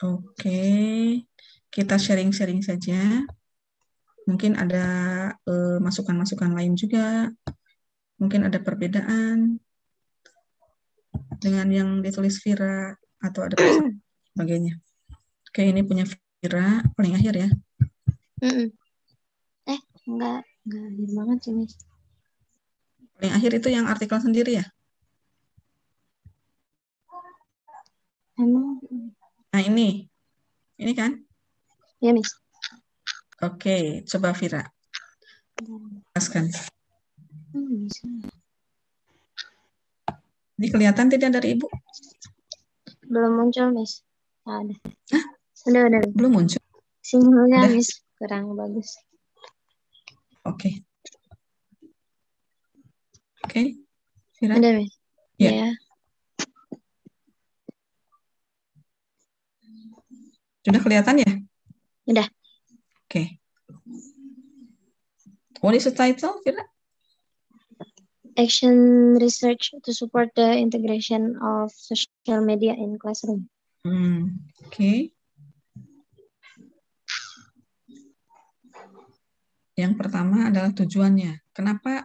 Oke, kita sharing-sharing saja. Mungkin ada masukan-masukan lain juga. Mungkin ada perbedaan dengan yang ditulis Vira atau ada sebagainya. Oke, ini punya Vira paling akhir ya. Enggak akhir banget sih, Miss. Paling akhir itu yang artikel sendiri ya? Emang? Nah, ini kan? Ya, Miss. Oke, coba Vira. Jelaskan. Bisa. Ini kelihatan tidak dari Ibu? Belum muncul, Miss. Ada. Udah. Belum muncul? Sinyalnya, Udah. Miss, kurang bagus. Oke. Oke, Vira. Udah, Miss. Ya. Sudah kelihatan ya? Udah. Oke. What is the title, Vira? Action research to support the integration of social media in classroom. Oke. Yang pertama adalah tujuannya. Kenapa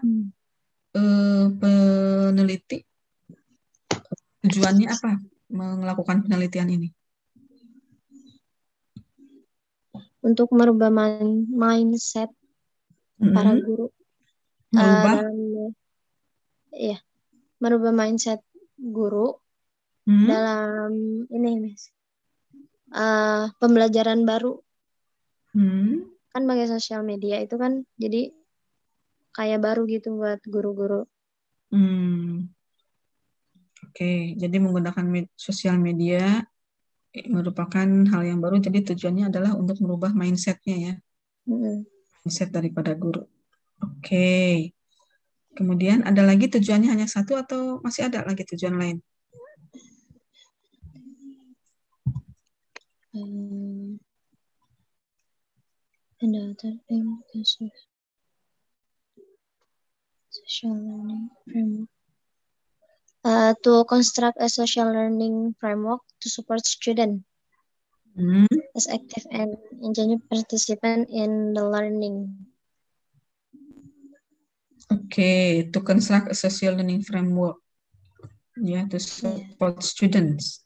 peneliti tujuannya apa melakukan penelitian ini? Untuk merubah mindset para guru. Merubah mindset guru dalam ini, Miss. Pembelajaran baru. Kan pakai sosial media itu kan jadi kayak baru gitu buat guru-guru. Oke, jadi menggunakan sosial media merupakan hal yang baru, jadi tujuannya adalah untuk merubah mindset-nya ya. Mindset daripada guru. Oke. Kemudian ada lagi tujuannya hanya satu atau masih ada lagi tujuan lain? Social learning framework. To construct a social learning framework to support student as active and engaged participant in the learning. Okay, to construct a social learning framework, to support students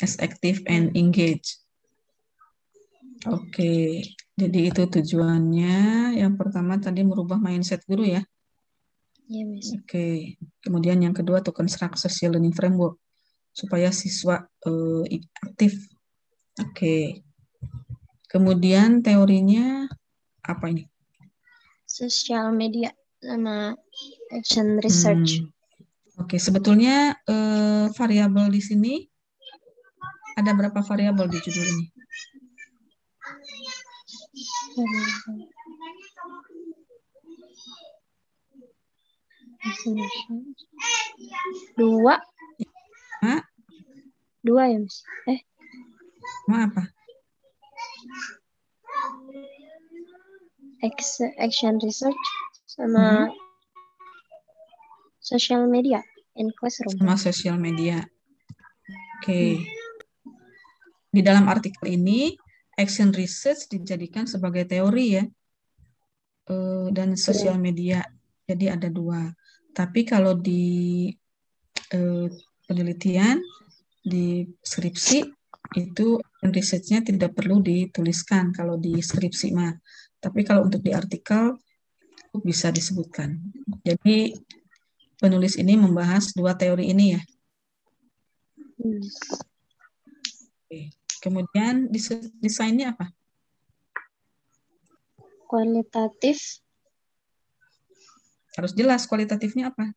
as active and engaged. Oke, jadi itu tujuannya. Yang pertama tadi merubah mindset guru ya. Iya, Miss. Oke, kemudian yang kedua to construct social learning framework supaya siswa aktif. Oke. Kemudian teorinya apa ini? Social media sama action research. Oke, sebetulnya variabel di sini ada berapa variabel di judul ini? Dua. Hah? Dua ya, Miss? Mau apa? Action research sama social media in classroom. Sama social media. Oke. Di dalam artikel ini, action research dijadikan sebagai teori ya, dan social media. Jadi ada dua. Tapi kalau di penelitian, di skripsi, itu research-nya tidak perlu dituliskan kalau di skripsi mah. Tapi kalau untuk di artikel, itu bisa disebutkan. Jadi penulis ini membahas dua teori ini ya. Oke. Kemudian desainnya apa? Kualitatif. Harus jelas kualitatifnya apa?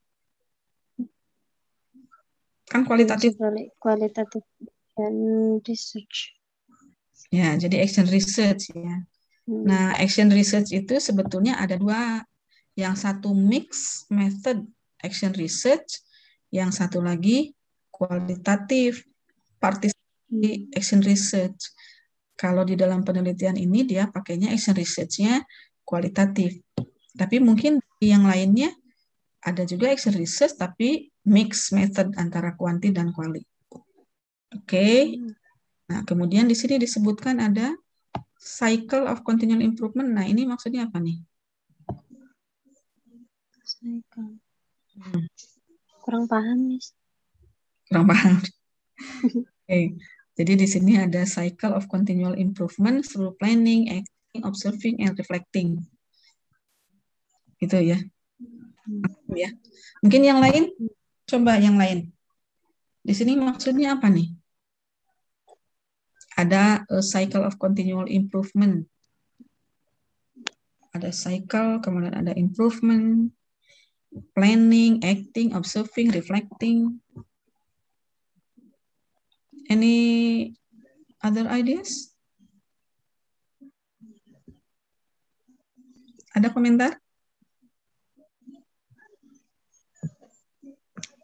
Kan kualitatif. Kualitatif dan research. Ya, jadi action research ya. Nah, action research itu sebetulnya ada dua. Yang satu mix method action research, yang satu lagi kualitatif participatory action research. Kalau di dalam penelitian ini dia pakainya action research-nya kualitatif. Tapi mungkin yang lainnya ada juga action research tapi mix method antara kuanti dan kuali. Oke. Nah, kemudian di sini disebutkan ada cycle of continual improvement. Nah, ini maksudnya apa nih? Cycle. Kurang paham, Miss. Kurang paham. Okay. Jadi di sini ada cycle of continual improvement through planning, acting, observing, and reflecting. Gitu ya. Ya. Mungkin yang lain? Coba yang lain. Di sini maksudnya apa nih? Ada cycle of continual improvement. Ada cycle, kemudian ada improvement, planning, acting, observing, reflecting. Any other ideas? Ada komentar?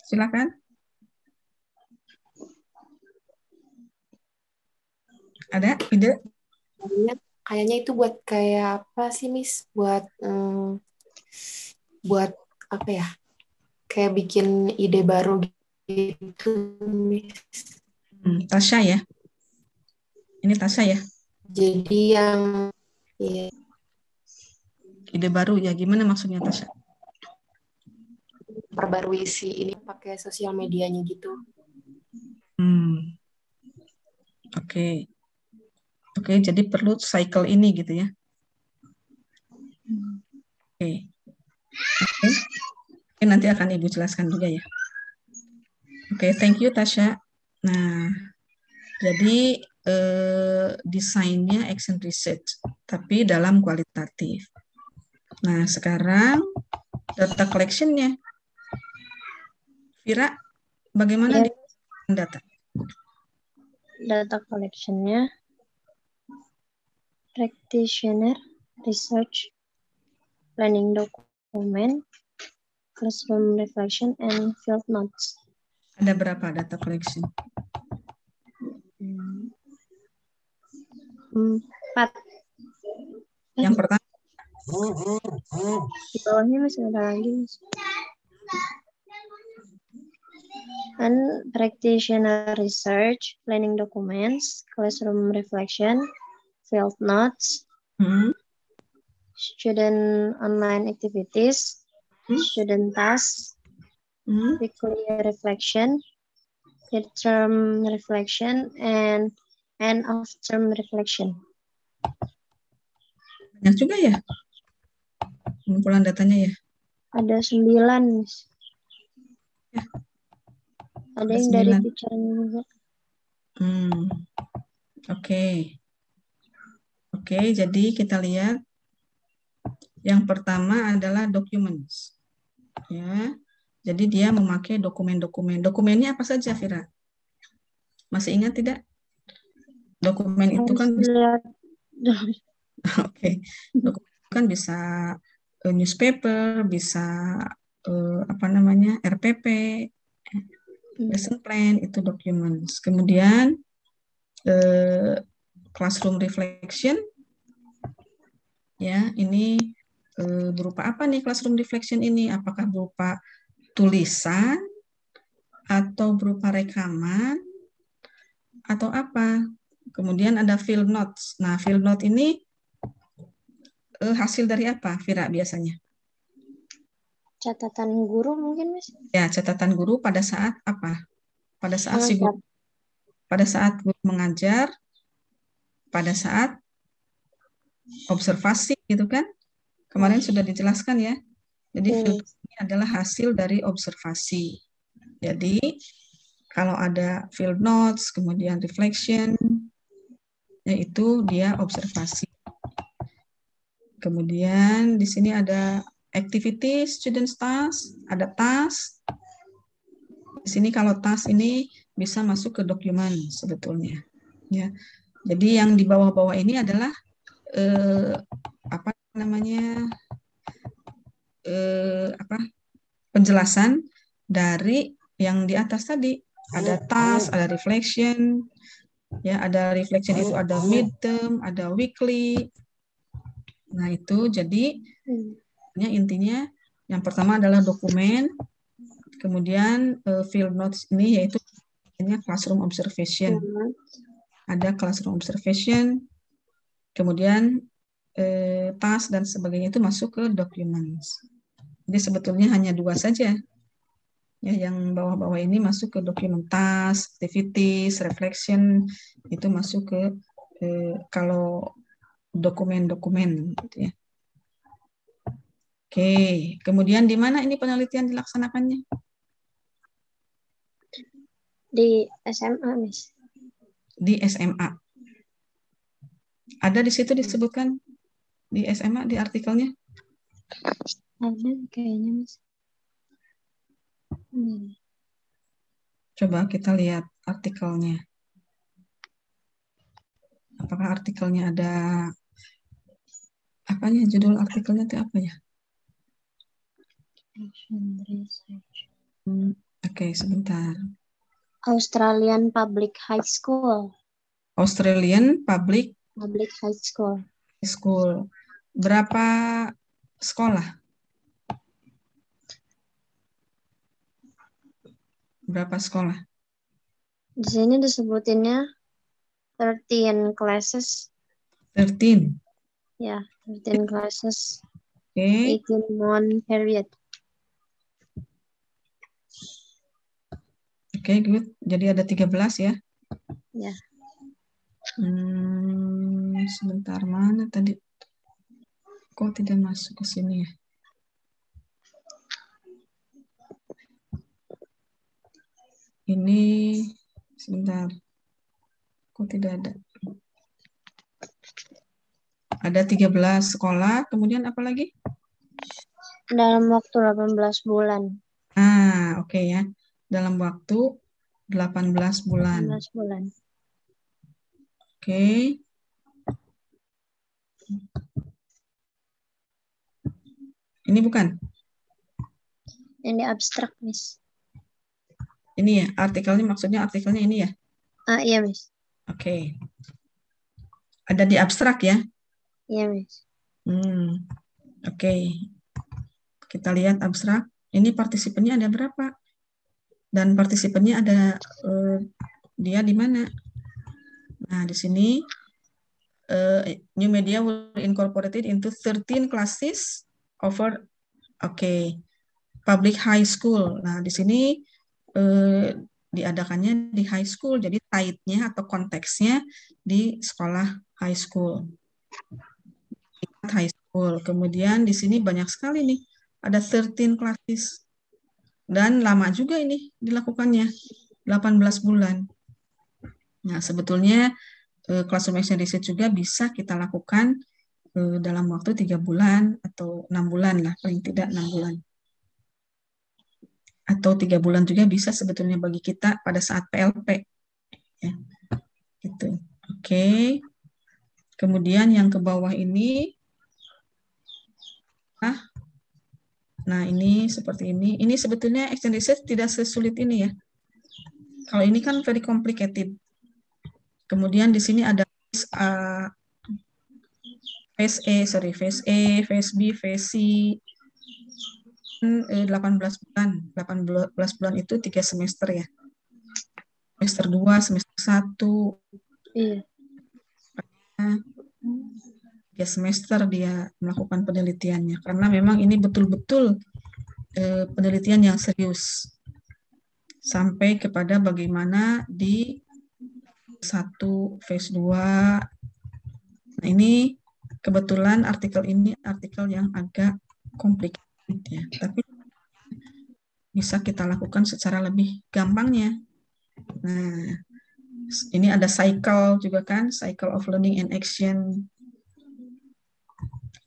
Silakan. Ada ide? Kayaknya itu buat kayak apa sih, Miss? Buat apa ya? Kayak bikin ide baru gitu, Miss. Tasya ya. Ini Tasya ya. Jadi yang ya, ide baru ya. Gimana maksudnya Tasya? perbarui si ini pakai sosial medianya gitu. Oke. Oke, jadi perlu cycle ini gitu ya. Oke. Oke, nanti akan Ibu jelaskan juga ya. Oke, thank you Tasya. Nah, jadi desainnya action research, tapi dalam kualitatif. Nah, sekarang data collection-nya. Vira, bagaimana Ya. data? Data collection-nya practitioner, research, planning document, classroom reflection, and field notes. Ada berapa data collection? 4. Yang pertama? Di bawahnya masih ada lagi, Mas. And practitioner research, planning documents, classroom reflection, field notes, student online activities, student tasks, weekly reflection, midterm reflection, and end of term reflection. Banyak juga ya pengumpulan datanya ya? Ada 9, Miss. Ya. Ada yang 9. Dari teacher-nya juga. Oke, jadi kita lihat yang pertama adalah documents. Ya. Jadi dia memakai dokumen-dokumen. Dokumennya apa saja, Vira? Masih ingat tidak? Dokumen itu kan bisa Oke. Dokumen itu kan bisa newspaper, bisa RPP, lesson plan, itu documents. Kemudian classroom reflection, ya ini berupa apa nih classroom reflection ini? Apakah berupa tulisan atau berupa rekaman atau apa? Kemudian ada field notes. Nah, field note ini hasil dari apa, Vira, biasanya? Catatan guru mungkin, Mas? Ya, catatan guru pada saat apa? Pada saat si guru, pada saat guru mengajar, pada saat observasi gitu kan? Kemarin sudah dijelaskan ya. Jadi field ini adalah hasil dari observasi. Jadi kalau ada field notes, kemudian reflection, yaitu dia observasi. Kemudian di sini ada activity, student task, ada task. Di sini kalau task ini bisa masuk ke dokumen sebetulnya. Ya. Jadi yang di bawah-bawah ini adalah penjelasan dari yang di atas tadi. Ada task, ada reflection, ya ada reflection itu ada midterm, ada weekly. Nah itu jadi intinya yang pertama adalah dokumen, kemudian field notes ini yaitu classroom observation. ada classroom observation, kemudian task dan sebagainya itu masuk ke documents. Jadi sebetulnya hanya 2 saja. Ya, yang bawah-bawah ini masuk ke dokumen task, activities, reflection, itu masuk ke kalau dokumen-dokumen gitu ya. Oke, kemudian di mana ini penelitian dilaksanakannya? Di SMA, Miss. Di SMA. Ada di situ disebutkan di SMA di artikelnya? Ada kayaknya, Miss. Coba kita lihat artikelnya. Apakah artikelnya ada apanya, judul artikelnya itu apa ya? Action research. Oke, sebentar. Australian Public High School. Australian Public High School. School. Berapa sekolah? Berapa sekolah? Di sini disebutinnya 13 classes. 13. Ya, 13 classes. Oke. 18 month period. Oke, good. Jadi ada 13 ya? Ya. Sebentar, mana tadi? Kok tidak masuk ke sini ya? Ini, sebentar. Kok tidak ada? Ada 13 sekolah, kemudian apa lagi? Dalam waktu 18 bulan. Oke ya. Dalam waktu 18 bulan. 18 bulan. Oke. Ini bukan? Ini abstrak, Miss. Ini ya, artikelnya maksudnya artikelnya ini ya? Iya, Miss. Oke. Ada di abstrak ya? Iya, Miss. Oke. Kita lihat abstrak. Ini partisipannya ada berapa? Dan partisipannya ada dia di mana? Nah, di sini new media will incorporated into 13 classes over public high school. Nah, di sini diadakannya di high school, jadi site-nya atau konteksnya di sekolah high school. High school. Kemudian di sini banyak sekali nih, ada 13 classes. Dan lama juga ini dilakukannya, 18 bulan. Nah, sebetulnya classroom action research juga bisa kita lakukan dalam waktu 3 bulan atau 6 bulan lah, paling tidak 6 bulan. Atau 3 bulan juga bisa sebetulnya bagi kita pada saat PLP. Ya, gitu. Oke. Kemudian yang ke bawah ini, nah ini seperti ini. Ini sebetulnya action research tidak sesulit ini ya. Kalau ini kan very complicated. Kemudian di sini ada phase A, phase B, phase C. 18 bulan. 18 bulan itu 3 semester ya. Semester 2, semester 1. Iya. 3 semester dia melakukan penelitiannya. Karena memang ini betul-betul penelitian yang serius. Sampai kepada bagaimana di 1, phase 2. Nah, ini kebetulan artikel ini artikel yang agak complicated ya. Tapi bisa kita lakukan secara lebih gampangnya. Nah, ini ada cycle juga kan, cycle of learning and action.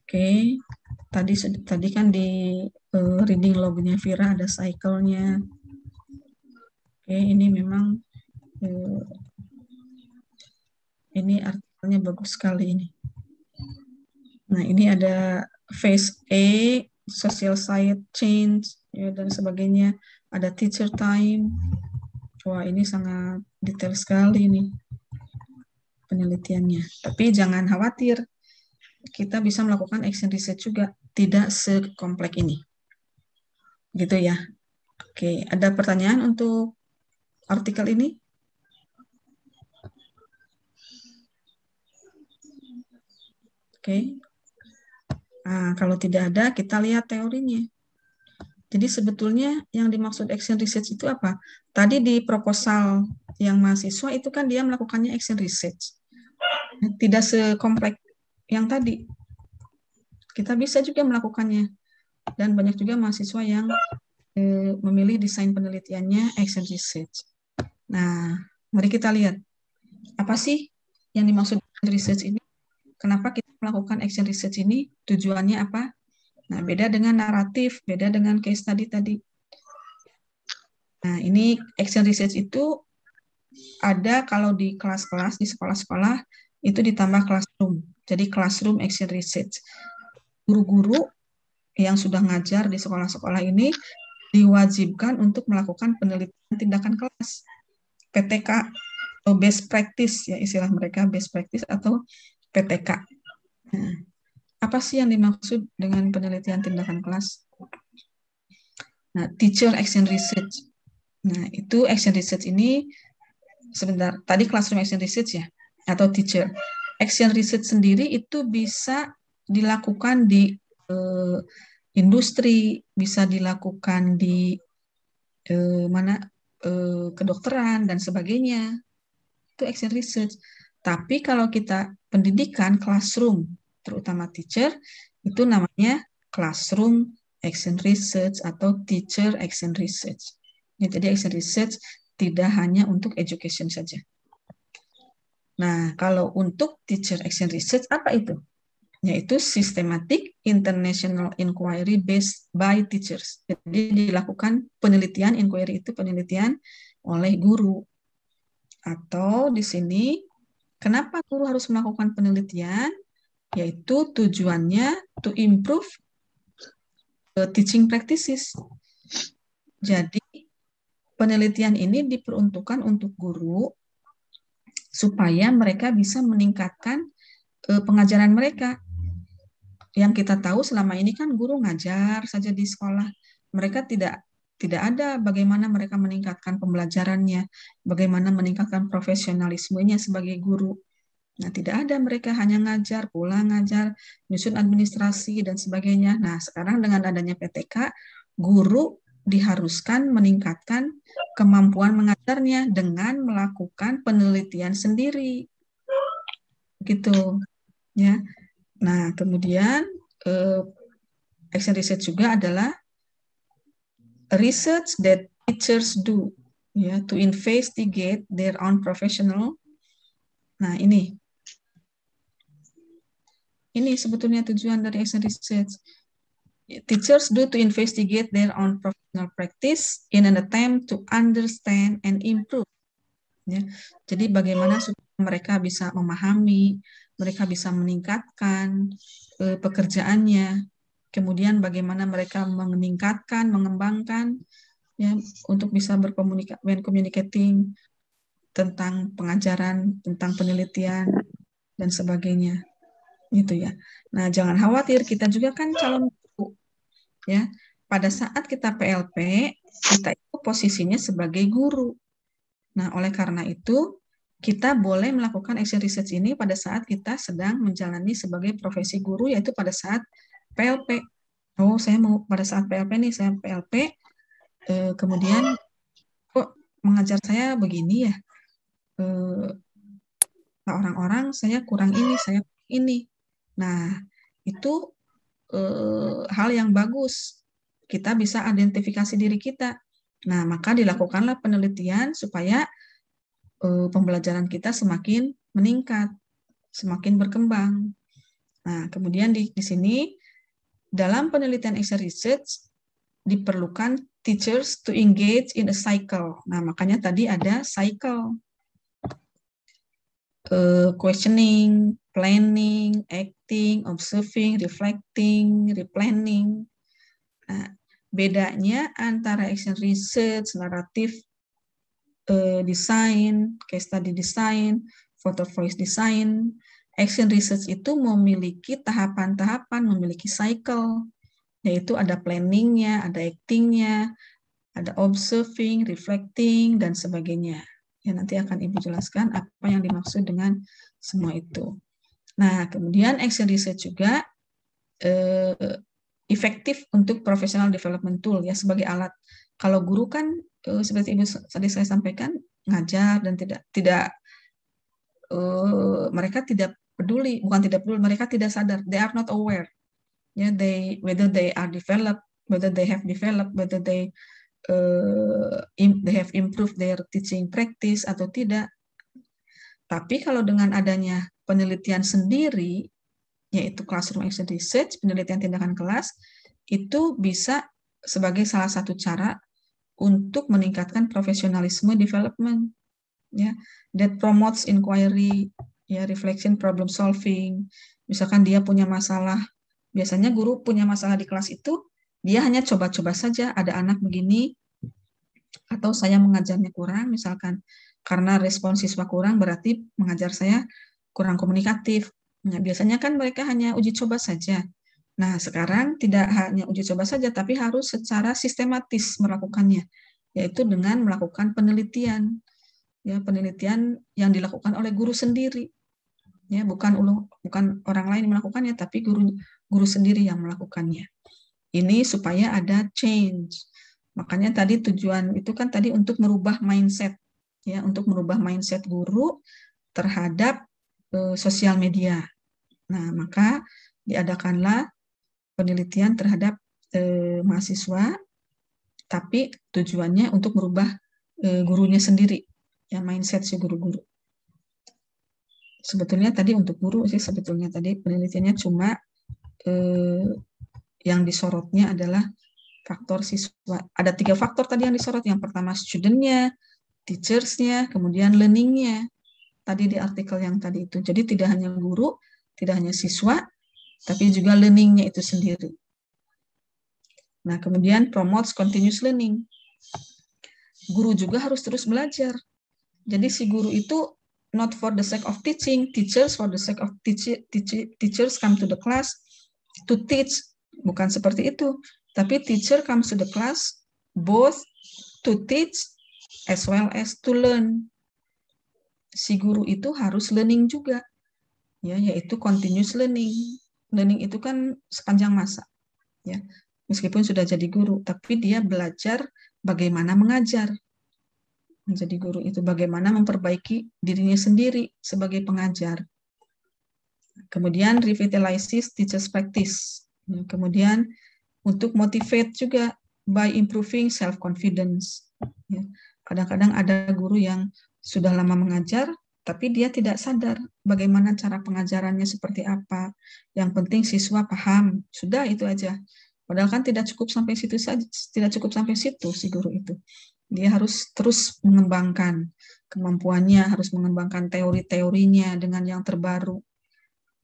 Oke, tadi kan di reading lognya Vira ada cycle-nya. Oke, ini memang ini artikelnya bagus sekali ini. Nah, ini ada phase A, social science change, ya, dan sebagainya. Ada teacher time. Wah, ini sangat detail sekali nih penelitiannya. Tapi jangan khawatir, kita bisa melakukan action research juga, tidak sekompleks ini. Gitu ya. Oke, ada pertanyaan untuk artikel ini? Oke. Nah, kalau tidak ada, kita lihat teorinya. Jadi sebetulnya yang dimaksud action research itu apa? Tadi di proposal yang mahasiswa itu kan dia melakukannya action research. Tidak sekompleks yang tadi. Kita bisa juga melakukannya. Dan banyak juga mahasiswa yang memilih desain penelitiannya action research. Nah, mari kita lihat. Apa sih yang dimaksud action research ini? Kenapa kita melakukan action research ini? Tujuannya apa? Nah, beda dengan naratif, beda dengan case study tadi. Nah, ini action research itu ada kalau di kelas-kelas, di sekolah-sekolah, itu ditambah classroom. Jadi classroom action research. Guru-guru yang sudah ngajar di sekolah-sekolah ini diwajibkan untuk melakukan penelitian tindakan kelas. PTK atau best practice, ya istilah mereka best practice atau PTK. Nah, apa sih yang dimaksud dengan penelitian tindakan kelas? Nah, teacher action research. Nah, itu action research ini sebentar, tadi classroom action research ya, atau teacher. Action research sendiri itu bisa dilakukan di industri, bisa dilakukan di kedokteran dan sebagainya. Itu action research. Tapi kalau kita pendidikan classroom, terutama teacher, itu namanya classroom action research atau teacher action research. Ya, jadi action research tidak hanya untuk education saja. Nah, kalau untuk teacher action research, apa itu? Yaitu systematic international inquiry based by teachers. Jadi dilakukan penelitian, inquiry itu penelitian oleh guru. Atau di sini, kenapa guru harus melakukan penelitian? Yaitu tujuannya to improve teaching practices. Jadi, penelitian ini diperuntukkan untuk guru supaya mereka bisa meningkatkan pengajaran mereka. Yang kita tahu selama ini kan guru ngajar saja di sekolah. Mereka tidak ada bagaimana mereka meningkatkan pembelajarannya, bagaimana meningkatkan profesionalismenya sebagai guru. Nah, tidak ada, mereka hanya ngajar, pulang ngajar, nyusun administrasi, dan sebagainya. Nah, sekarang dengan adanya PTK, guru diharuskan meningkatkan kemampuan mengajarnya dengan melakukan penelitian sendiri. Gitu. Ya. Nah, kemudian action research juga adalah research that teachers do, ya, to investigate their own professional. Nah, ini sebetulnya tujuan dari action research. Teachers do to investigate their own professional practice in an attempt to understand and improve. Ya, jadi bagaimana supaya mereka bisa memahami, mereka bisa meningkatkan pekerjaannya, kemudian bagaimana mereka meningkatkan, mengembangkan, ya, untuk bisa berkomunikasi, when communicating, tentang pengajaran, tentang penelitian, dan sebagainya. Gitu ya. Nah, jangan khawatir, kita juga kan calon guru. Ya, pada saat kita PLP, kita itu posisinya sebagai guru. Nah, oleh karena itu, kita boleh melakukan action research ini pada saat kita sedang menjalani sebagai profesi guru, yaitu pada saat PLP. Oh, saya mau pada saat PLP nih, saya PLP, kemudian kok mengajar saya begini ya, orang-orang saya kurang ini, saya kurang ini. Nah, itu hal yang bagus. Kita bisa identifikasi diri kita. Nah, maka dilakukanlah penelitian supaya pembelajaran kita semakin meningkat, semakin berkembang. Nah, kemudian di sini, dalam penelitian action research, diperlukan teachers to engage in a cycle. Nah, makanya tadi ada cycle. Questioning, planning, acting, observing, reflecting, replanning. Nah, bedanya antara action research, naratif design, case study design, photo voice design, action research itu memiliki tahapan-tahapan, memiliki cycle, yaitu ada planningnya, ada actingnya, ada observing, reflecting, dan sebagainya. Ya, nanti akan Ibu jelaskan apa yang dimaksud dengan semua itu. Nah, kemudian action research juga efektif untuk professional development tool ya, sebagai alat. Kalau guru kan seperti Ibu tadi saya sampaikan, ngajar dan tidak mereka tidak peduli, bukan tidak peduli, mereka tidak sadar, they are not aware. Ya, whether they are developed, whether they have developed, whether they have improved their teaching practice atau tidak. Tapi kalau dengan adanya penelitian sendiri, yaitu classroom action research, penelitian tindakan kelas, itu bisa sebagai salah satu cara untuk meningkatkan profesionalisme development, ya, that promotes inquiry, ya, reflection, problem solving. Misalkan dia punya masalah, biasanya guru punya masalah di kelas itu, dia hanya coba-coba saja, ada anak begini, atau saya mengajarnya kurang, misalkan karena respon siswa kurang, berarti mengajar saya kurang komunikatif. Nah, biasanya kan mereka hanya uji coba saja. Nah, sekarang tidak hanya uji coba saja, tapi harus secara sistematis melakukannya, yaitu dengan melakukan penelitian. Ya, penelitian yang dilakukan oleh guru sendiri. Ya, bukan orang lain yang melakukannya, tapi guru sendiri yang melakukannya. Ini supaya ada change. Makanya tadi tujuan itu kan tadi untuk merubah mindset, ya, untuk merubah mindset guru terhadap sosial media. Nah, maka diadakanlah penelitian terhadap mahasiswa, tapi tujuannya untuk merubah gurunya sendiri, ya, mindset si guru-guru. Sebetulnya tadi untuk guru sih, sebetulnya tadi penelitiannya cuma yang disorotnya adalah faktor siswa. Ada 3 faktor tadi yang disorot. Yang pertama student-nya, teachers-nya, kemudian learning-nya. Tadi di artikel yang tadi itu. Jadi tidak hanya guru, tidak hanya siswa, tapi juga learning-nya itu sendiri. Nah, kemudian promotes continuous learning. Guru juga harus terus belajar. Jadi si guru itu not for the sake of teaching, teachers for the sake of teachers come to the class to teach. Bukan seperti itu. Tapi teacher comes to the class both to teach as well as to learn. Si guru itu harus learning juga, ya, yaitu continuous learning. Learning itu kan sepanjang masa, ya. Meskipun sudah jadi guru, tapi dia belajar bagaimana mengajar. Menjadi guru itu bagaimana memperbaiki dirinya sendiri sebagai pengajar. Kemudian revitalizes teachers practice. Kemudian untuk motivate juga by improving self-confidence. Kadang-kadang ada guru yang sudah lama mengajar, tapi dia tidak sadar bagaimana cara pengajarannya seperti apa. Yang penting siswa paham, sudah itu aja. Padahal kan tidak cukup sampai situ saja, tidak cukup sampai situ si guru itu. Dia harus terus mengembangkan kemampuannya, harus mengembangkan teori-teorinya dengan yang terbaru,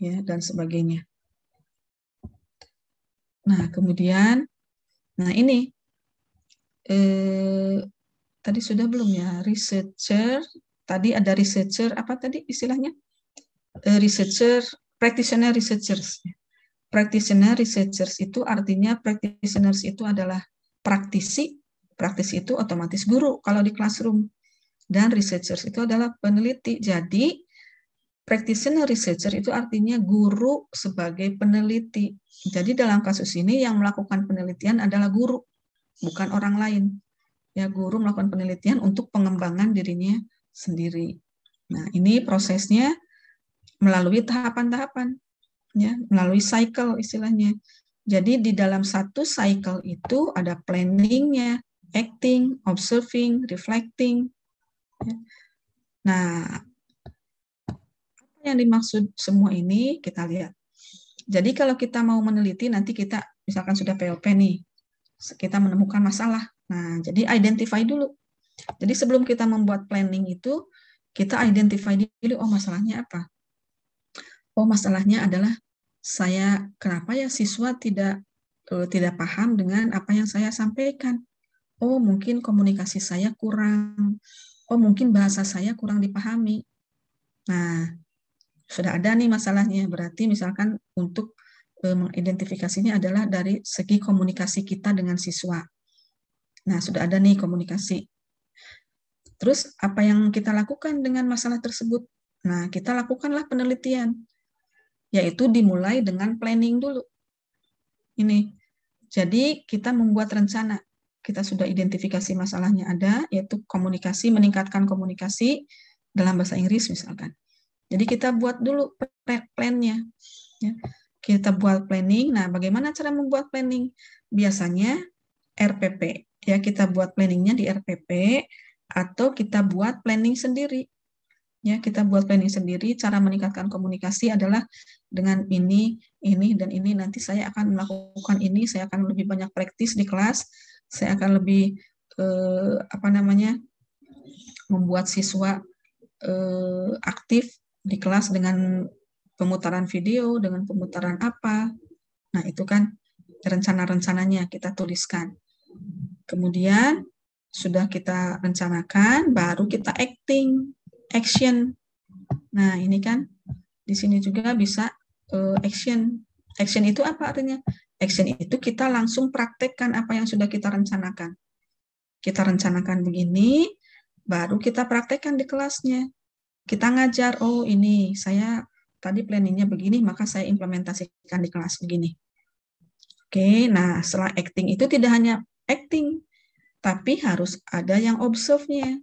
ya, dan sebagainya. Nah, kemudian, nah ini, tadi sudah belum ya, researcher, tadi ada researcher, apa tadi istilahnya? Researcher, practitioner researchers. Practitioner researchers itu artinya practitioners itu adalah praktisi itu otomatis guru kalau di classroom. Dan researchers itu adalah peneliti. Jadi, practitioner researcher itu artinya guru sebagai peneliti. Jadi dalam kasus ini yang melakukan penelitian adalah guru, bukan orang lain. Ya, guru melakukan penelitian untuk pengembangan dirinya sendiri. Nah, ini prosesnya melalui tahapan-tahapan, ya, melalui cycle istilahnya. Jadi di dalam satu cycle itu ada planning-nya, acting, observing, reflecting. Ya. Nah, yang dimaksud semua ini kita lihat. Jadi kalau kita mau meneliti, nanti kita misalkan sudah POP nih, kita menemukan masalah. Nah, jadi identify dulu. Jadi sebelum kita membuat planning itu, kita identify dulu, oh masalahnya apa? Oh masalahnya adalah kenapa ya siswa tidak paham dengan apa yang saya sampaikan? Oh mungkin komunikasi saya kurang. Oh mungkin bahasa saya kurang dipahami. Nah, sudah ada nih masalahnya, berarti misalkan untuk mengidentifikasinya adalah dari segi komunikasi kita dengan siswa. Nah, sudah ada nih komunikasi. Terus apa yang kita lakukan dengan masalah tersebut? Nah, kita lakukanlah penelitian. yaitu dimulai dengan planning dulu. Ini. Jadi kita membuat rencana. Kita sudah identifikasi masalahnya ada, yaitu komunikasi, meningkatkan komunikasi dalam bahasa Inggris misalkan. Jadi kita buat dulu plan-nya. Ya. Kita buat planning. Nah, bagaimana cara membuat planning? Biasanya RPP. Ya, kita buat planningnya di RPP atau kita buat planning sendiri. Ya, kita buat planning sendiri. Cara meningkatkan komunikasi adalah dengan ini, dan ini. Nanti saya akan melakukan ini. Saya akan lebih banyak praktis di kelas. Saya akan lebih membuat siswa aktif di kelas dengan pemutaran video, dengan pemutaran apa. Nah, itu kan rencana-rencananya kita tuliskan. Kemudian sudah kita rencanakan, baru kita action. Nah, ini kan di sini juga bisa action. Action itu apa artinya? Action itu kita langsung praktekkan apa yang sudah kita rencanakan. Kita rencanakan begini, baru kita praktekkan di kelasnya. Kita ngajar, oh ini saya tadi planningnya begini, maka saya implementasikan di kelas begini. Oke, nah setelah acting itu tidak hanya acting, tapi harus ada yang observe-nya.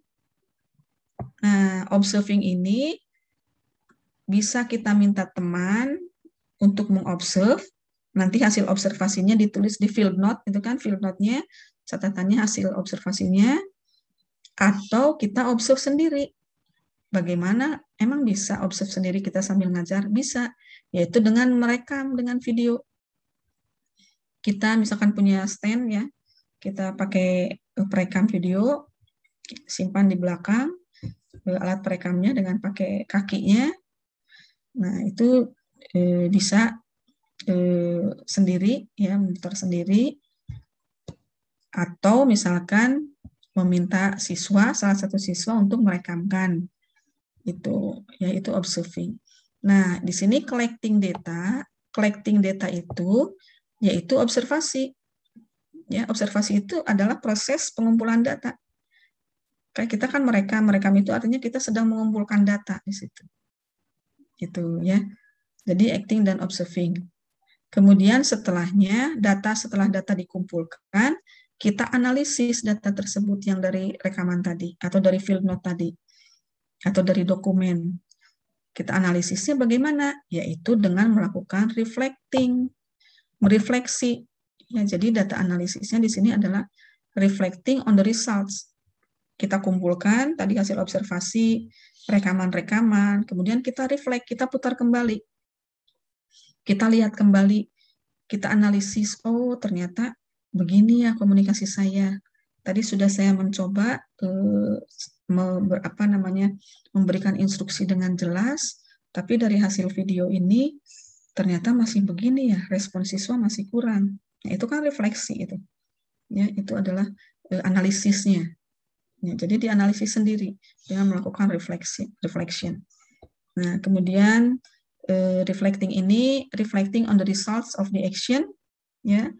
Nah, observing ini bisa kita minta teman untuk mengobserve, nanti hasil observasinya ditulis di field note, itu kan field note-nya, catatannya hasil observasinya, atau kita observe sendiri. Bagaimana? Emang bisa observe sendiri kita sambil ngajar? Bisa, yaitu dengan merekam dengan video. Kita misalkan punya stand ya, kita pakai perekam video, simpan di belakang, alat perekamnya dengan pakai kakinya. Nah, itu bisa sendiri, ya, muter sendiri. Atau misalkan meminta siswa, salah satu siswa untuk merekamkan. Itu, yaitu observing. Nah, di sini collecting data itu yaitu observasi. Ya, observasi itu adalah proses pengumpulan data. Kayak kita kan merekam itu artinya kita sedang mengumpulkan data di situ. Itu ya. Jadi acting dan observing. Kemudian setelah data dikumpulkan, kita analisis data tersebut yang dari rekaman tadi atau dari field note tadi atau dari dokumen. Kita analisisnya bagaimana? Yaitu dengan melakukan reflecting, merefleksi. Ya, jadi data analisisnya di sini adalah reflecting on the results. Kita kumpulkan tadi hasil observasi, rekaman-rekaman, kemudian kita reflect, kita putar kembali. Kita lihat kembali, kita analisis, oh ternyata begini ya komunikasi saya. Tadi sudah saya mencoba memberikan instruksi dengan jelas, tapi dari hasil video ini ternyata masih begini ya, respon siswa masih kurang. Nah, itu kan refleksi itu. Ya, itu adalah analisisnya. Ya, jadi dianalisis sendiri dengan melakukan reflection. Nah, kemudian reflecting on the results of the action, ya,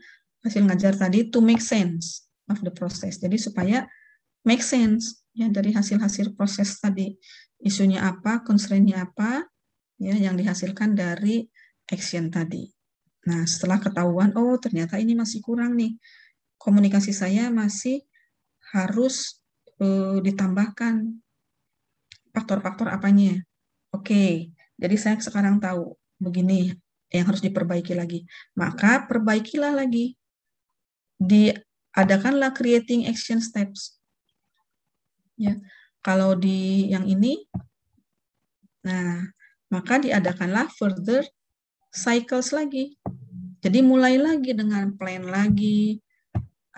hasil ngajar tadi to make sense of the process. Jadi supaya make sense ya dari hasil-hasil proses tadi, isunya apa, constraint-nya apa, ya yang dihasilkan dari action tadi. Nah, setelah ketahuan, oh ternyata ini masih kurang nih, komunikasi saya masih harus ditambahkan faktor-faktor apanya. Oke, jadi saya sekarang tahu begini yang harus diperbaiki lagi. Maka perbaikilah lagi. Diadakanlah creating action steps. Ya, kalau di yang ini, nah maka diadakanlah further cycles lagi. Jadi mulai lagi dengan plan lagi,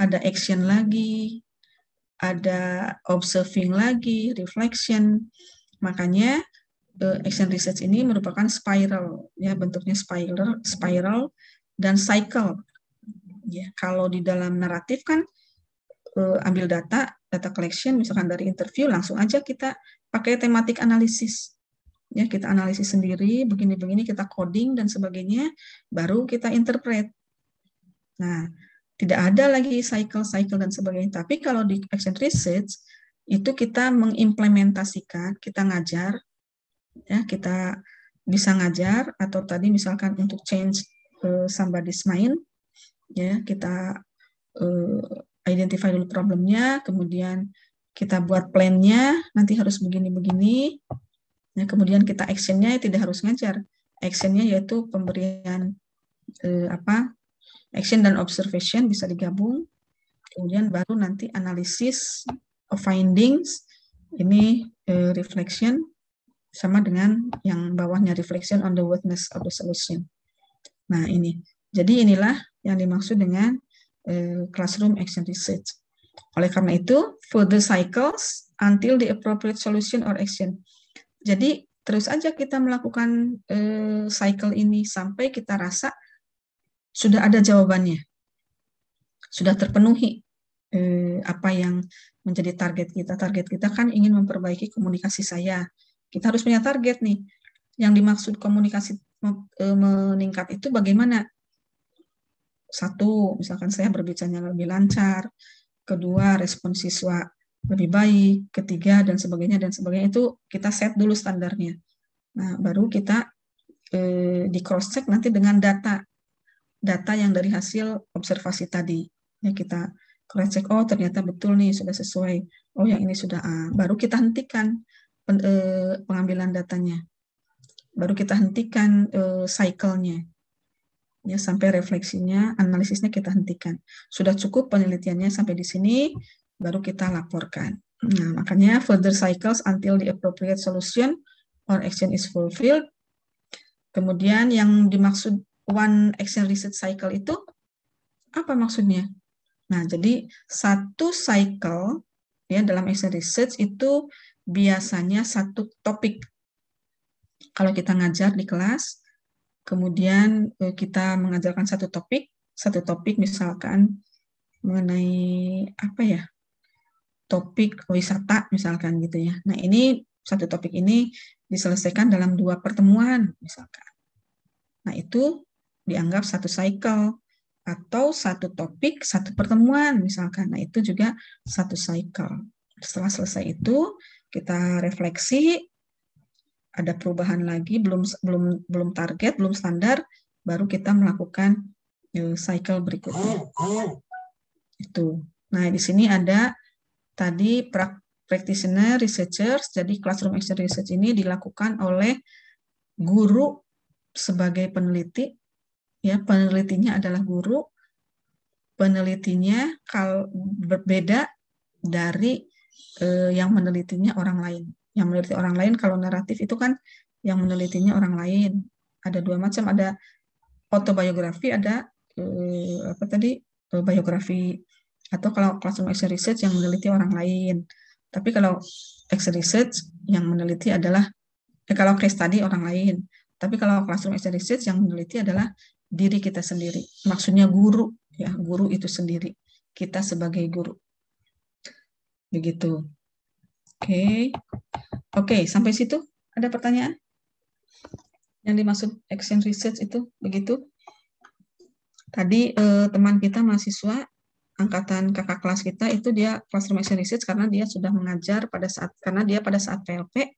ada action lagi, ada observing lagi, reflection. Makanya action research ini merupakan spiral, ya bentuknya spiral dan cycle. Ya, kalau di dalam naratif kan ambil data collection, misalkan dari interview, langsung aja kita pakai tematik analisis. Ya, kita analisis sendiri, begini-begini, kita coding dan sebagainya, baru kita interpret. Nah, tidak ada lagi cycle dan sebagainya. Tapi kalau di action research, itu kita mengimplementasikan, kita ngajar, ya, kita bisa ngajar, atau tadi misalkan untuk change somebody's mind, ya kita identify dulu problemnya, kemudian kita buat plan-nya, nanti harus begini-begini, ya, kemudian kita action-nya tidak harus ngajar, action-nya yaitu pemberian action dan observation bisa digabung, kemudian baru nanti analisis of findings, ini reflection, sama dengan yang bawahnya reflection on the worthiness of the solution. Nah ini, jadi inilah yang dimaksud dengan classroom action research. Oleh karena itu, further cycles until the appropriate solution or action. Jadi terus aja kita melakukan cycle ini sampai kita rasa sudah ada jawabannya, sudah terpenuhi apa yang menjadi target kita. Target kita kan ingin memperbaiki komunikasi saya. Kita harus punya target nih. Yang dimaksud komunikasi meningkat itu bagaimana? Satu, misalkan saya berbicaranya lebih lancar. Kedua, respon siswa lebih baik. Ketiga, dan sebagainya, itu kita set dulu standarnya. Nah, baru kita di cross check nanti dengan data yang dari hasil observasi tadi. Ya, kita cross check, oh ternyata betul nih, sudah sesuai. Oh yang ini sudah A. Baru kita hentikan pengambilan datanya. Baru kita hentikan cycle-nya. Ya, sampai refleksinya, analisisnya kita hentikan. Sudah cukup penelitiannya sampai di sini, baru kita laporkan. Nah, makanya further cycles until the appropriate solution or action is fulfilled. Kemudian yang dimaksud one action research cycle itu apa maksudnya? Nah, jadi satu cycle ya dalam action research itu biasanya satu topik. Kalau kita ngajar di kelas, kemudian kita mengajarkan satu topik misalkan mengenai apa ya, topik wisata misalkan gitu ya. Nah ini satu topik ini diselesaikan dalam 2 pertemuan misalkan. Nah itu dianggap satu cycle, atau satu topik satu pertemuan misalkan. Nah itu juga satu cycle. Setelah selesai itu kita refleksi, ada perubahan lagi, belum target, belum standar, baru kita melakukan cycle berikutnya. Itu. Nah, di sini ada tadi practitioner, researchers. Jadi classroom action research ini dilakukan oleh guru sebagai peneliti. Ya, penelitinya adalah guru. Penelitinya berbeda dari yang menelitinya orang lain. Yang meneliti orang lain, kalau naratif itu kan yang menelitinya orang lain. Ada 2 macam, ada autobiografi, ada biografi. Atau kalau classroom action research yang meneliti orang lain. Tapi kalau action research yang meneliti adalah, kalau case study orang lain. Tapi kalau classroom action research yang meneliti adalah diri kita sendiri. Maksudnya guru, ya guru itu sendiri. Kita sebagai guru. Begitu. Oke, sampai situ ada pertanyaan? Yang dimaksud action research itu begitu? Tadi teman kita mahasiswa angkatan kakak kelas kita itu dia classroom action research karena dia sudah mengajar pada saat PLP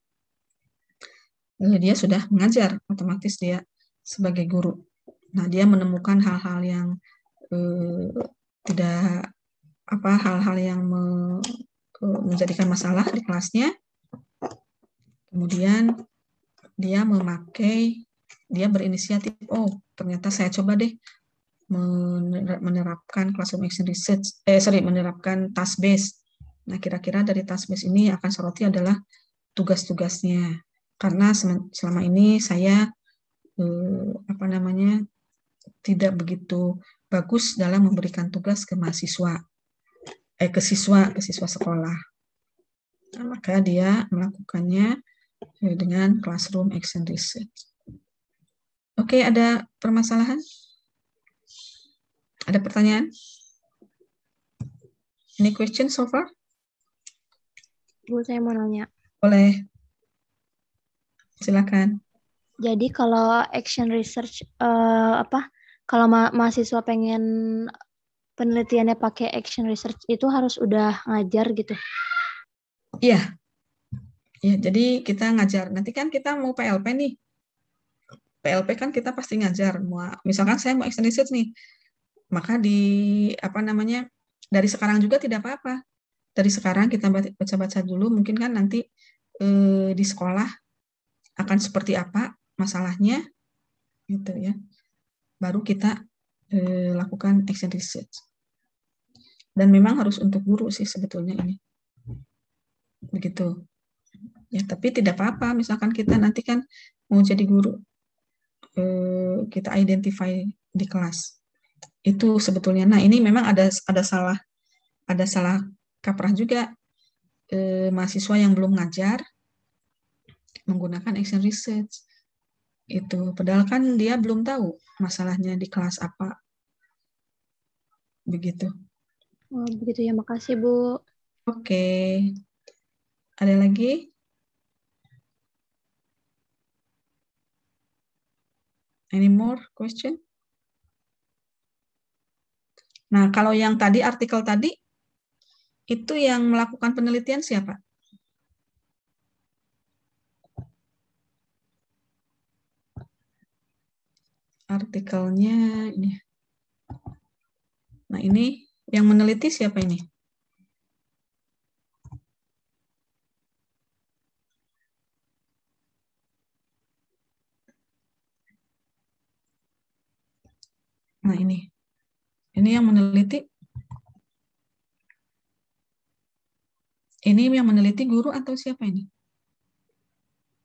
dia sudah mengajar, otomatis dia sebagai guru. Nah, dia menemukan hal-hal yang hal-hal yang menjadikan masalah di kelasnya. Kemudian dia berinisiatif, oh ternyata saya coba deh menerapkan classroom action research, menerapkan task based. Nah, kira-kira dari task based ini akan soroti adalah tugas-tugasnya. Karena selama ini saya tidak begitu bagus dalam memberikan tugas ke mahasiswa, ke siswa sekolah. Nah, maka dia melakukannya dengan classroom action research. Oke, ada permasalahan? Ada pertanyaan? Any question so far? Bu, saya mau nanya. Boleh. Silakan. Jadi kalau action research kalau mahasiswa pengen penelitiannya pakai action research itu harus udah ngajar gitu? Iya. Ya, jadi kita ngajar. Nanti kan kita mau PLP nih. PLP kan kita pasti ngajar. Misalkan saya mau extend research nih, maka dari sekarang juga tidak apa-apa. Dari sekarang kita baca-baca dulu, mungkin kan nanti di sekolah akan seperti apa masalahnya, gitu ya. Baru kita lakukan action research. Dan memang harus untuk guru sih sebetulnya ini. Begitu. Ya, tapi tidak apa-apa, misalkan kita nanti kan mau jadi guru, kita identify di kelas. Itu sebetulnya. Nah, ini memang ada salah kaprah juga, mahasiswa yang belum ngajar menggunakan action research. Itu padahal kan dia belum tahu masalahnya di kelas apa. Begitu. Oh, begitu ya, makasih Bu. Oke. Ada lagi? Any more question? Nah, kalau yang tadi artikel tadi itu yang melakukan penelitian siapa? Artikelnya ini. Nah, ini yang meneliti siapa ini? Nah, ini yang meneliti. Ini yang meneliti guru atau siapa ini?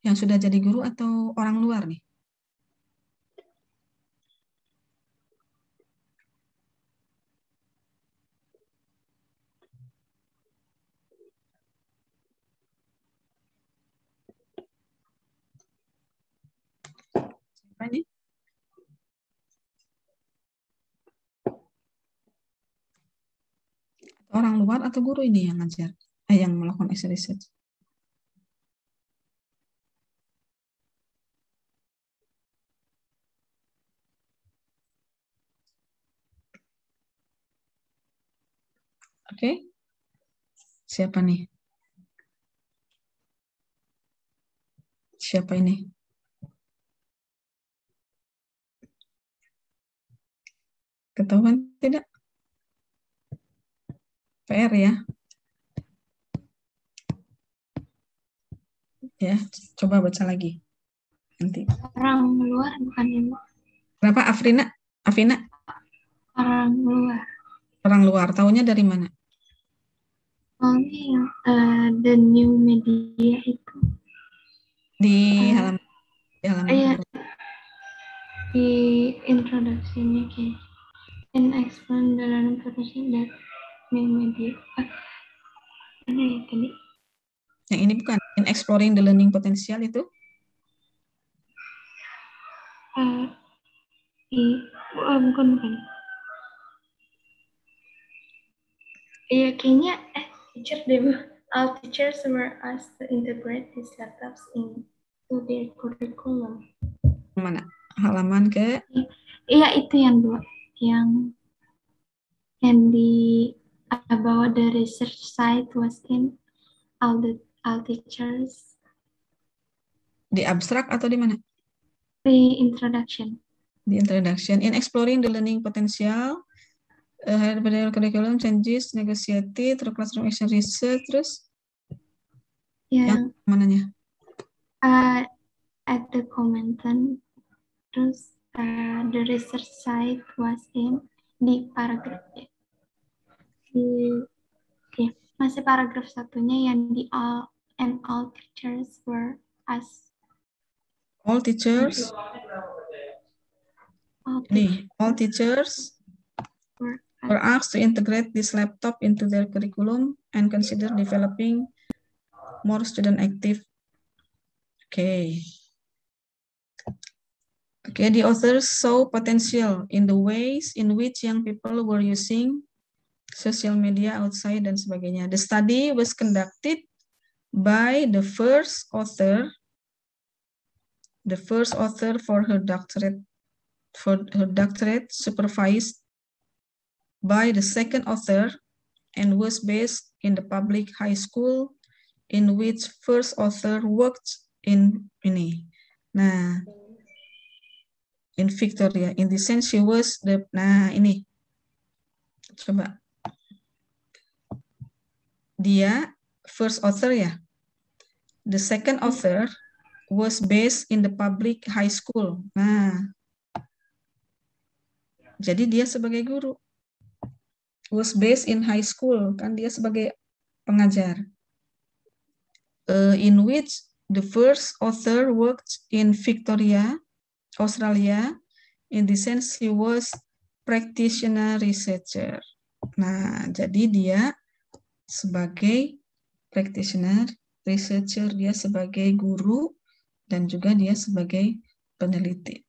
Yang sudah jadi guru atau orang luar nih? Siapa ini? Orang luar atau guru ini yang ngajar? Yang melakukan research? Oke. Siapa nih? Siapa ini? Ketahuan tidak? PR ya? Ya, coba baca lagi. Nanti. Orang luar bukan Ibu. Kenapa Afina? Orang luar. Orang luar. Tahunya dari mana? Oh, ini the new media itu. Di halaman. Iya. Di introduksinya kayak and explain the learning potential that new media. Mana ya tadi? Yang ini bukan. In exploring the learning potential itu? Bukan. Iya, kayaknya teacher deh. All teachers were asked to integrate these laptops into their curriculum. Mana? Halaman ke? Iya, itu yang dua. Yang di about the research site was in all teachers. Di abstrak atau di mana? Di introduction. Di introduction. In exploring the learning potential, curriculum changes negotiated through classroom action research, terus yang mananya? At the commenton, terus the research site was in di paragraf masih paragraf satunya yang di all teachers were asked. All teachers. All teachers were asked to integrate this laptop into their curriculum and consider developing more student active. Okay, the authors saw potential in the ways in which young people were using social media outside dan sebagainya. The study was conducted by the first author for her doctorate, supervised by the second author, and was based in the public high school in which first author worked in ini. Nah, in Victoria. In the sense she was the, nah ini. Coba. Dia first author ya. The second author was based in the public high school. Nah, jadi dia sebagai guru. Was based in high school, kan dia sebagai pengajar. In which the first author worked in Victoria, Australia, in the sense he was practitioner researcher. Nah, jadi dia sebagai practitioner researcher, dia sebagai guru, dan juga dia sebagai peneliti.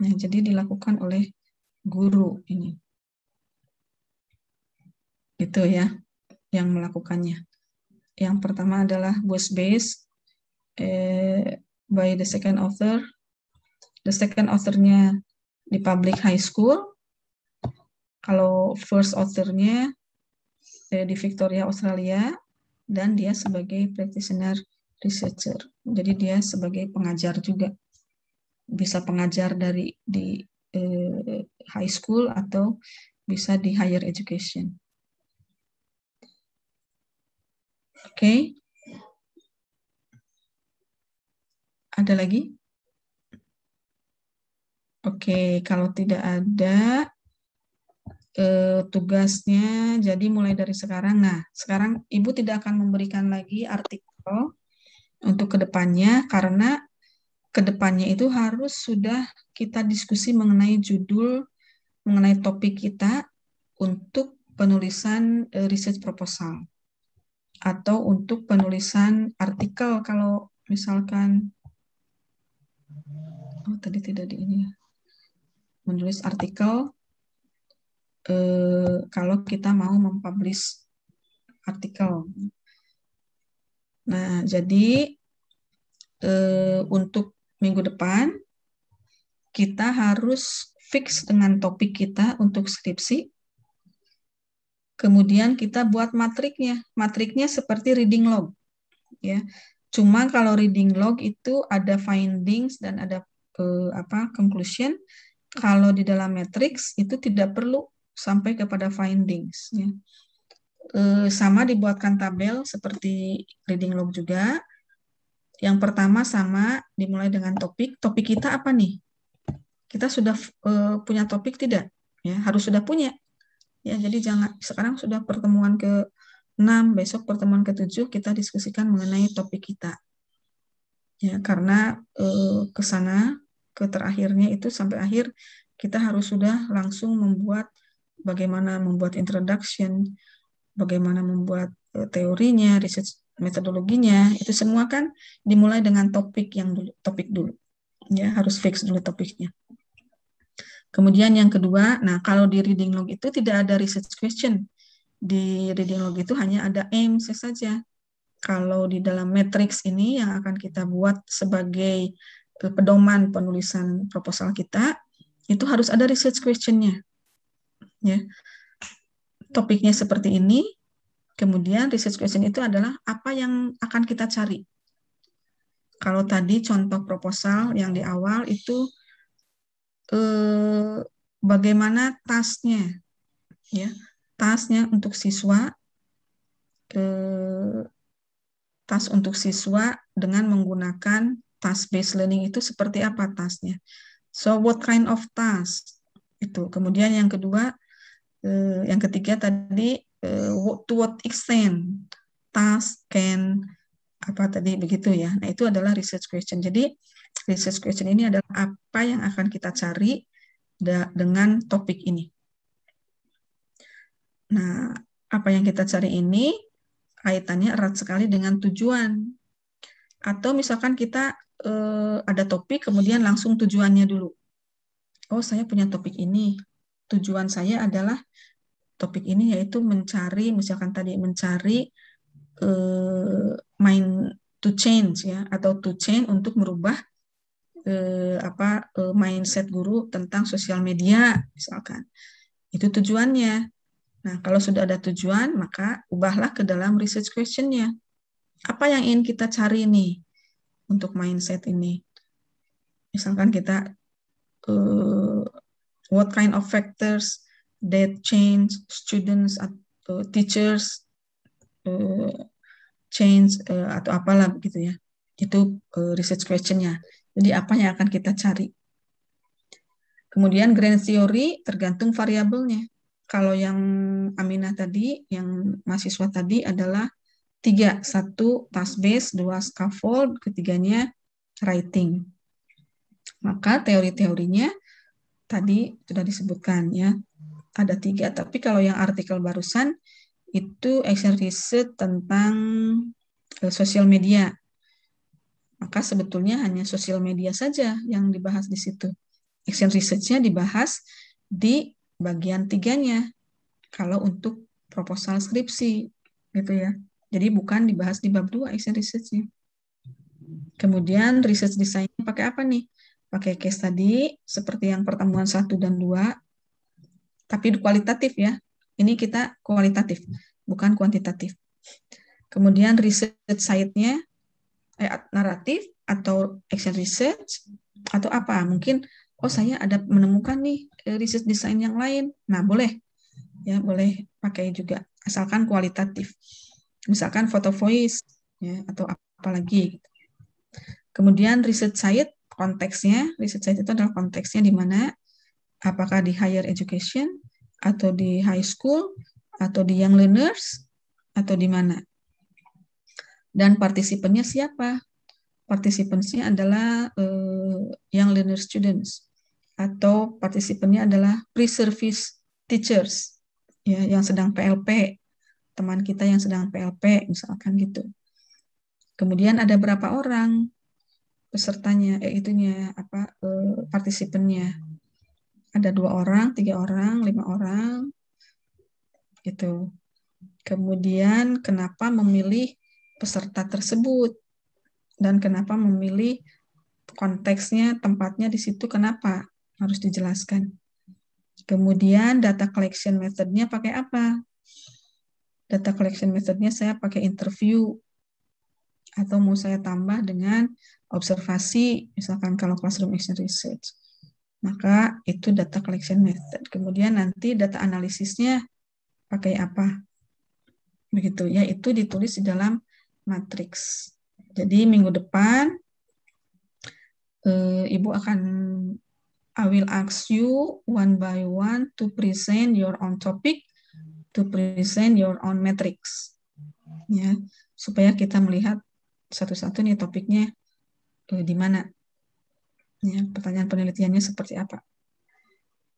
Nah, jadi dilakukan oleh guru ini. Itu ya, yang melakukannya. Yang pertama adalah was based by the second author. The second author-nya di public high school. Kalau first author-nya di Victoria, Australia, dan dia sebagai practitioner researcher. Jadi dia sebagai pengajar juga. Bisa pengajar di high school atau bisa di higher education. Oke. Ada lagi? Oke, kalau tidak ada tugasnya, jadi mulai dari sekarang. Nah, sekarang Ibu tidak akan memberikan lagi artikel untuk kedepannya, karena kedepannya itu harus sudah kita diskusi mengenai judul, mengenai topik kita untuk penulisan research proposal atau untuk penulisan artikel. Kalau misalkan tadi tidak di ini, menulis artikel kalau kita mau mempublish artikel. Nah, jadi untuk minggu depan kita harus fix dengan topik kita untuk skripsi. Kemudian kita buat matriknya. Matriknya seperti reading log, ya. Cuma kalau reading log itu ada findings dan ada conclusion. Kalau di dalam matrix itu tidak perlu sampai kepada findings, ya. Sama dibuatkan tabel seperti reading log juga. Yang pertama sama dimulai dengan topik. Topik kita apa nih? Kita sudah punya topik tidak? Ya, harus sudah punya. Ya, jadi jangan sekarang sudah pertemuan ke-6, besok pertemuan ke-7 kita diskusikan mengenai topik kita. Ya, karena ke sana ke terakhirnya itu sampai akhir kita harus sudah langsung membuat bagaimana membuat introduction, bagaimana membuat teorinya, research metodologinya, itu semua kan dimulai dengan topik dulu. Ya, harus fix dulu topiknya. Kemudian yang kedua, nah kalau di reading log itu tidak ada research question. Di reading log itu hanya ada aims saja. Kalau di dalam matrix ini yang akan kita buat sebagai pedoman penulisan proposal kita, itu harus ada research question-nya. Ya. Topiknya seperti ini, kemudian research question itu adalah apa yang akan kita cari. Kalau tadi contoh proposal yang di awal itu bagaimana tasknya, ya, tasknya untuk siswa, task untuk siswa dengan menggunakan task-based learning itu seperti apa tasknya. So what kind of task itu. Kemudian yang kedua, yang ketiga tadi to what extent task can apa tadi begitu ya. Nah itu adalah research question. Jadi research question ini adalah apa yang akan kita cari dengan topik ini. Nah, apa yang kita cari ini kaitannya erat sekali dengan tujuan. Atau misalkan kita ada topik, kemudian langsung tujuannya dulu. Oh, saya punya topik ini. Tujuan saya adalah topik ini yaitu mencari, misalkan tadi mencari mind to change ya, atau to change untuk merubah mindset guru tentang sosial media misalkan. Itu tujuannya. Nah, kalau sudah ada tujuan, maka ubahlah ke dalam research question-nya. Apa yang ingin kita cari nih untuk mindset ini? Misalkan kita what kind of factors that change students atau teachers change atau apalah begitu ya. Itu research question-nya. Jadi apa yang akan kita cari. Kemudian grand theory tergantung variabelnya. Kalau yang Aminah tadi, yang mahasiswa tadi adalah 3. 1 task based, 2 scaffold, ketiganya writing. Maka teori-teorinya tadi sudah disebutkan ya. Ada 3, tapi kalau yang artikel barusan itu action research tentang sosial media. Maka sebetulnya hanya sosial media saja yang dibahas di situ. Action research-nya dibahas di bagian 3-nya. Kalau untuk proposal skripsi gitu ya. Jadi bukan dibahas di bab 2 action research-nya. Kemudian research design pakai apa nih? Pakai case tadi seperti yang pertemuan 1 dan 2. Tapi kualitatif ya. Ini kita kualitatif, bukan kuantitatif. Kemudian research side-nya naratif atau action research atau apa? Mungkin saya ada menemukan nih research design yang lain. Nah, boleh. Ya, boleh pakai juga asalkan kualitatif. Misalkan foto voice ya atau apa lagi. Kemudian research side konteksnya, research side itu adalah konteksnya di mana apakah di higher education atau di high school atau di young learners atau di mana. Dan partisipannya siapa? Partisipannya adalah young learner students atau partisipannya adalah pre-service teachers ya yang sedang PLP, teman kita yang sedang PLP misalkan gitu. Kemudian ada berapa orang pesertanya, partisipannya. Ada 2 orang, 3 orang, 5 orang gitu. Kemudian kenapa memilih peserta tersebut dan kenapa memilih konteksnya, tempatnya di situ, kenapa harus dijelaskan. Kemudian data collection methodnya pakai apa? Data collection methodnya saya pakai interview atau mau saya tambah dengan observasi, misalkan kalau classroom action research. Maka itu data collection method. Kemudian nanti data analisisnya pakai apa? Begitu ya, itu ditulis di dalam matriks. Jadi minggu depan Ibu akan I will ask you one by one to present your own topic, to present your own matrix. Ya, supaya kita melihat satu-satu nih topiknya di mana. Ya, pertanyaan penelitiannya seperti apa.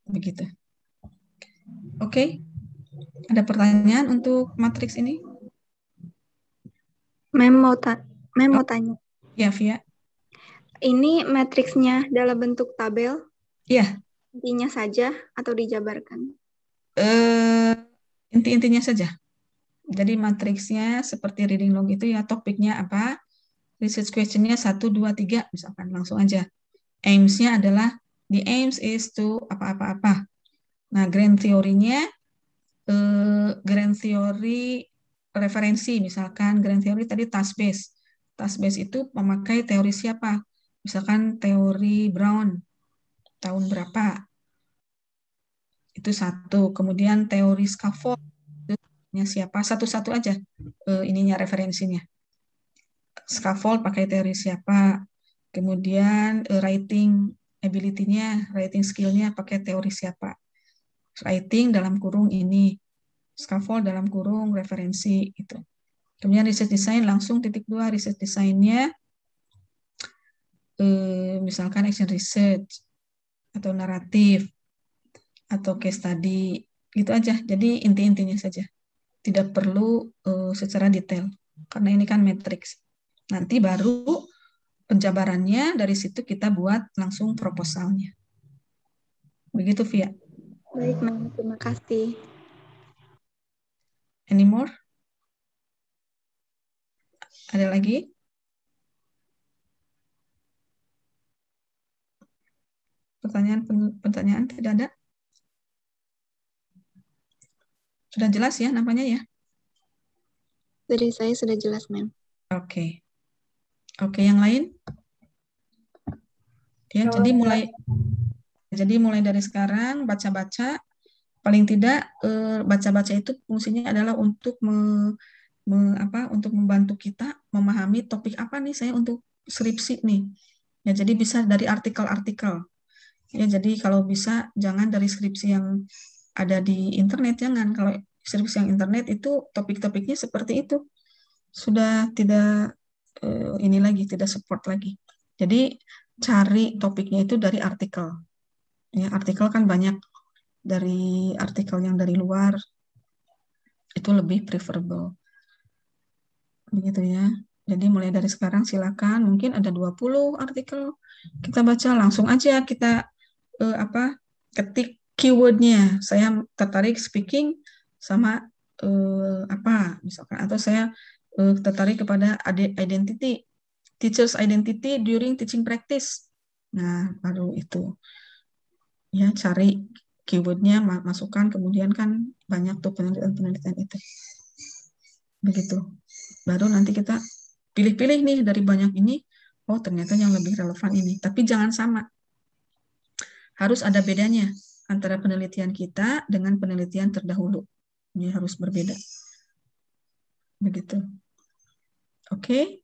Begitu. Oke. Ada pertanyaan untuk matriks ini? Mem mau tanya. Ya, Via. Ini matriksnya dalam bentuk tabel? Iya. Intinya saja atau dijabarkan? Inti-intinya saja. Jadi matriksnya seperti reading log itu ya, topiknya apa, research question-nya 1, 2, 3, misalkan langsung aja. Aims-nya adalah, the aims is to apa-apa-apa. Nah, grand theory-nya, grand theory referensi, misalkan grand theory tadi task base. Task base itu memakai teori siapa? Misalkan teori Brown, tahun berapa? Itu 1. Kemudian teori scaffold, itu siapa? Satu-satu aja ininya referensinya. Scaffold pakai teori siapa? Kemudian writing ability-nya, writing skill-nya pakai teori siapa? Writing dalam kurung ini, scaffold dalam kurung referensi itu. Kemudian research design langsung titik 2, research design-nya misalkan action research atau naratif atau case study gitu aja. Jadi inti-intinya saja. Tidak perlu secara detail karena ini kan matriks. Nanti baru penjabarannya dari situ kita buat langsung proposalnya. Begitu, Via. Baik, Ma'am. Terima kasih. Any more? Ada lagi? Pertanyaan tidak ada? Sudah jelas ya namanya ya? Dari saya sudah jelas, Ma'am. Oke. Oke, yang lain? Ya, jadi mulai jadi mulai dari sekarang baca-baca, paling tidak baca-baca itu fungsinya adalah untuk untuk membantu kita memahami topik apa nih saya untuk skripsi nih. Ya, jadi bisa dari artikel-artikel. Ya, jadi kalau bisa jangan dari skripsi yang ada di internet, jangan. Kalau skripsi yang internet itu topik-topiknya seperti itu. Sudah tidak ini lagi, tidak support lagi. Jadi cari topiknya itu dari artikel. Ya, artikel kan banyak, dari artikel yang dari luar itu lebih preferable. Begitu ya. Jadi mulai dari sekarang silakan, mungkin ada 20 artikel kita baca, langsung aja kita ketik keywordnya. Saya tertarik speaking sama misalkan, atau saya tertarik kepada identity, teacher's identity during teaching practice. Nah, baru itu ya, cari keywordnya, masukkan, kemudian kan banyak tuh penelitian itu. Begitu. Baru nanti kita pilih-pilih nih dari banyak ini, oh ternyata yang lebih relevan ini. Tapi jangan sama. Harus ada bedanya antara penelitian kita dengan penelitian terdahulu. Ini harus berbeda. Begitu. Oke.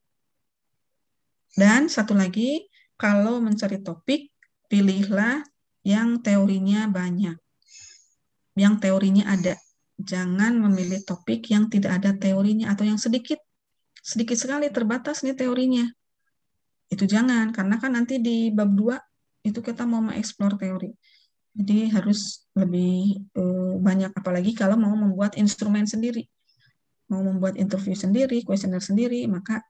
Dan satu lagi, kalau mencari topik, pilihlah yang teorinya banyak. Yang teorinya ada. Jangan memilih topik yang tidak ada teorinya atau yang sedikit sekali, terbatas nih teorinya. Itu jangan, karena kan nanti di bab 2 itu kita mau mengeksplor teori. Jadi harus lebih banyak, apalagi kalau mau membuat instrumen sendiri. Mau membuat interview sendiri, kuesioner sendiri, maka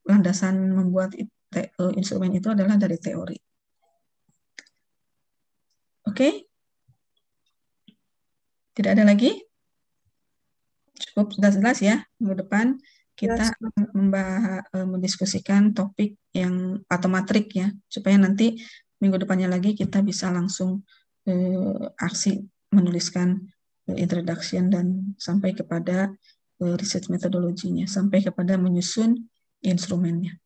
landasan membuat instrumen itu adalah dari teori. Oke? Tidak ada lagi? Cukup sudah jelas ya. Minggu depan kita mendiskusikan topik yang atau matrik ya, supaya nanti minggu depannya lagi kita bisa langsung aksi menuliskan introduction dan sampai kepada research metodologinya, sampai kepada menyusun instrumennya.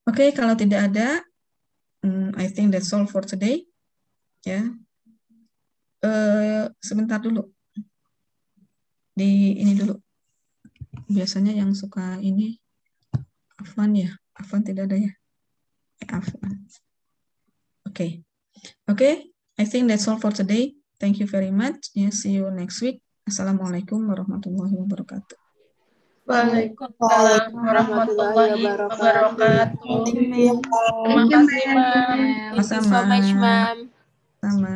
Oke, kalau tidak ada, I think that's all for today. Ya, sebentar dulu. Ini dulu. Biasanya yang suka ini Afwan ya. Afwan tidak ada ya. Afwan. Oke. I think that's all for today. Thank you very much. See you next week. Assalamualaikum warahmatullahi wabarakatuh. Waalaikumsalam warahmatullahi wabarakatuh. Terima kasih, Ma'am. Sama. Thank you so much, Ma'am. Sama.